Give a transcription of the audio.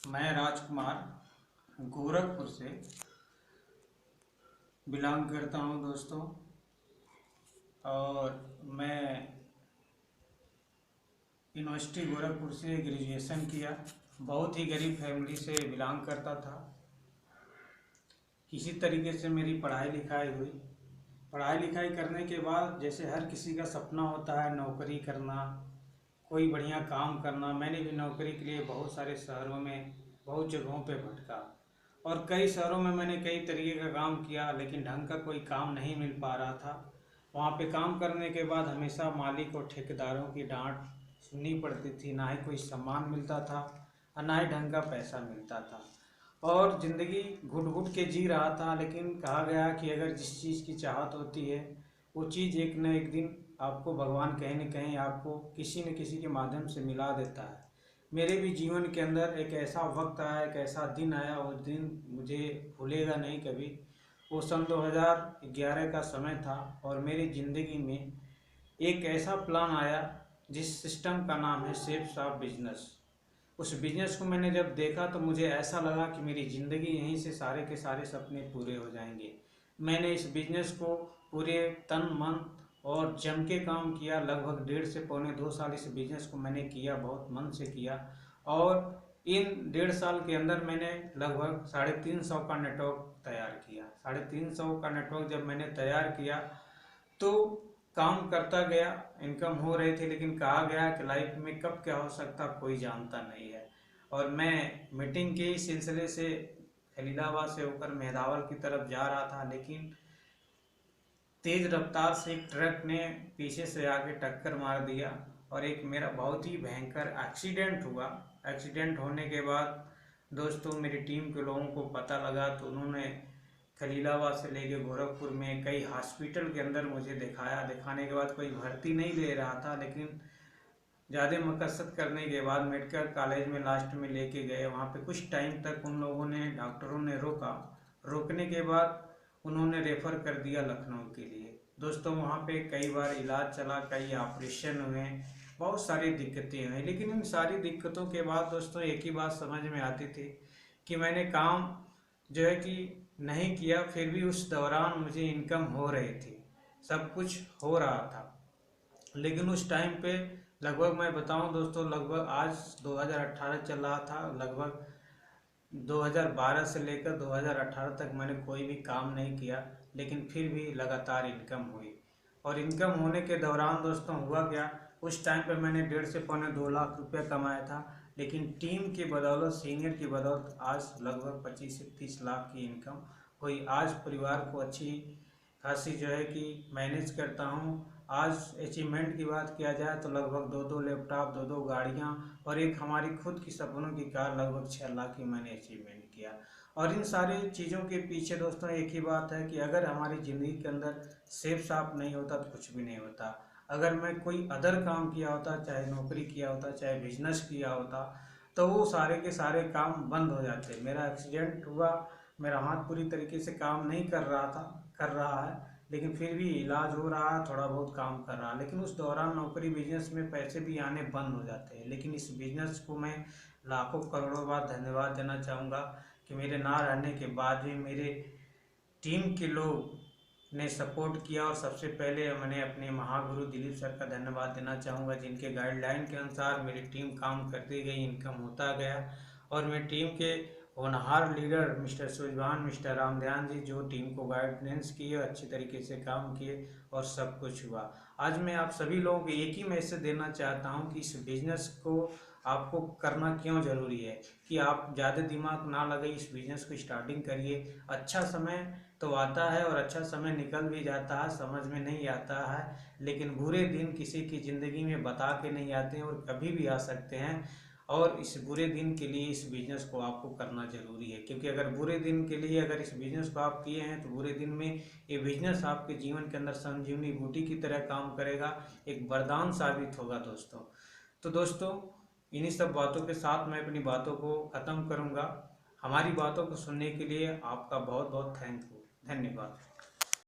मैं राजकुमार गोरखपुर से बिलोंग करता हूं दोस्तों। और मैं यूनिवर्सिटी गोरखपुर से ग्रेजुएशन किया। बहुत ही गरीब फैमिली से बिलोंग करता था। किसी तरीके से मेरी पढ़ाई लिखाई हुई। पढ़ाई लिखाई करने के बाद जैसे हर किसी का सपना होता है नौकरी करना, कोई बढ़िया काम करना। मैंने भी नौकरी के लिए बहुत सारे शहरों में, बहुत जगहों पे भटका और कई शहरों में मैंने कई तरीके का काम किया, लेकिन ढंग का कोई काम नहीं मिल पा रहा था। वहाँ पे काम करने के बाद हमेशा मालिक और ठेकेदारों की डांट सुननी पड़ती थी। ना ही कोई सम्मान मिलता था और ना ही ढंग का पैसा मिलता था और ज़िंदगी घुट घुट के जी रहा था। लेकिन कहा गया कि अगर जिस चीज़ की चाहत होती है वो चीज़ एक न एक दिन आपको भगवान कहीं न कहीं आपको किसी न किसी के माध्यम से मिला देता है। मेरे भी जीवन के अंदर एक ऐसा वक्त आया, एक ऐसा दिन आया, वो दिन मुझे भूलेगा नहीं कभी। वो सन 2011 का समय था और मेरी ज़िंदगी में एक ऐसा प्लान आया जिस सिस्टम का नाम है शेप्स ऑफ बिजनेस। उस बिजनेस को मैंने जब देखा तो मुझे ऐसा लगा कि मेरी ज़िंदगी यहीं से सारे के सारे सपने पूरे हो जाएंगे। मैंने इस बिजनेस को पूरे तन मन और जम के काम किया। लगभग 1.5 से 2 साल इस बिजनेस को मैंने किया, बहुत मन से किया। और इन 1.5 साल के अंदर मैंने लगभग 350 का नेटवर्क तैयार किया। 350 का नेटवर्क जब मैंने तैयार किया तो काम करता गया, इनकम हो रही थी। लेकिन कहा गया कि लाइफ में कब क्या हो सकता कोई जानता नहीं है। और मैं मीटिंग के सिलसिले से खलीलाबाद से होकर मेहदावल की तरफ जा रहा था, लेकिन तेज रफ्तार से एक ट्रक ने पीछे से आके टक्कर मार दिया और एक मेरा बहुत ही भयंकर एक्सीडेंट हुआ। एक्सीडेंट होने के बाद दोस्तों मेरी टीम के लोगों को पता लगा तो उन्होंने खलीलाबाद से लेके गोरखपुर में कई हॉस्पिटल के अंदर मुझे दिखाया। दिखाने के बाद कोई भर्ती नहीं ले रहा था, लेकिन ज़्यादा मकसद करने के बाद मेडिकल कॉलेज में लास्ट में लेके गए। वहाँ पे कुछ टाइम तक उन लोगों ने, डॉक्टरों ने रोका। रोकने के बाद उन्होंने रेफ़र कर दिया लखनऊ के लिए। दोस्तों वहाँ पे कई बार इलाज चला, कई ऑपरेशन हुए, बहुत सारी दिक्कतें हुई। लेकिन इन सारी दिक्कतों के बाद दोस्तों एक ही बात समझ में आती थी कि मैंने काम जो है कि नहीं किया, फिर भी उस दौरान मुझे इनकम हो रही थी, सब कुछ हो रहा था। लेकिन उस टाइम पे लगभग मैं बताऊं दोस्तों, लगभग आज 2018 चल रहा था, लगभग 2012 से लेकर 2018 तक मैंने कोई भी काम नहीं किया, लेकिन फिर भी लगातार इनकम हुई। और इनकम होने के दौरान दोस्तों हुआ क्या, उस टाइम पे मैंने 1.5 से 2 लाख रुपया कमाया था। लेकिन टीम की बदौलत, सीनियर की बदौलत आज लगभग 25 से 30 लाख की इनकम हुई। आज परिवार को अच्छी खासी जो है कि मैनेज करता हूँ। आज अचीवमेंट की बात किया जाए तो लगभग 2-2 लैपटॉप, 2-2 गाड़ियाँ और एक हमारी खुद की सपनों की कार, लगभग 6 लाख की मैंने अचीवमेंट किया। और इन सारी चीज़ों के पीछे दोस्तों एक ही बात है कि अगर हमारी ज़िंदगी के अंदर सेफ साफ नहीं होता तो कुछ भी नहीं होता। अगर मैं कोई अदर काम किया होता, चाहे नौकरी किया होता, चाहे बिजनेस किया होता, तो वो सारे के सारे काम बंद हो जाते। मेरा एक्सीडेंट हुआ, मेरा हाथ पूरी तरीके से काम नहीं कर रहा था, कर रहा है, लेकिन फिर भी इलाज हो रहा है, थोड़ा बहुत काम कर रहा है। लेकिन उस दौरान नौकरी बिजनेस में पैसे भी आने बंद हो जाते हैं। लेकिन इस बिजनेस को मैं लाखों करोड़ों बार धन्यवाद देना चाहूँगा कि मेरे ना रहने के बाद भी मेरे टीम के लोग ने सपोर्ट किया। और सबसे पहले मैंने अपने महागुरु दिलीप सर का धन्यवाद देना चाहूँगा, जिनके गाइडलाइन के अनुसार मेरी टीम काम करती गई, इनकम होता गया। और मेरी टीम के होनहार लीडर मिस्टर सूझवान, मिस्टर रामध्यान जी, जो टीम को गाइडेंस किए, अच्छी तरीके से काम किए और सब कुछ हुआ। आज मैं आप सभी लोगों को एक ही मैसेज देना चाहता हूँ कि इस बिज़नेस को आपको करना क्यों ज़रूरी है कि आप ज़्यादा दिमाग ना लगे, इस बिज़नेस को स्टार्टिंग करिए। अच्छा समय तो आता है और अच्छा समय निकल भी जाता है, समझ में नहीं आता है, लेकिन बुरे दिन किसी की ज़िंदगी में बता के नहीं आते हैं और कभी भी आ सकते हैं। और इस बुरे दिन के लिए इस बिज़नेस को आपको करना ज़रूरी है, क्योंकि अगर बुरे दिन के लिए अगर इस बिज़नेस को आप किए हैं तो बुरे दिन में ये बिज़नेस आपके जीवन के अंदर संजीवनी बूटी की तरह काम करेगा, एक वरदान साबित होगा दोस्तों। तो दोस्तों इन्हीं सब बातों के साथ मैं अपनी बातों को ख़त्म करूँगा। हमारी बातों को सुनने के लिए आपका बहुत बहुत थैंक यू, धन्यवाद।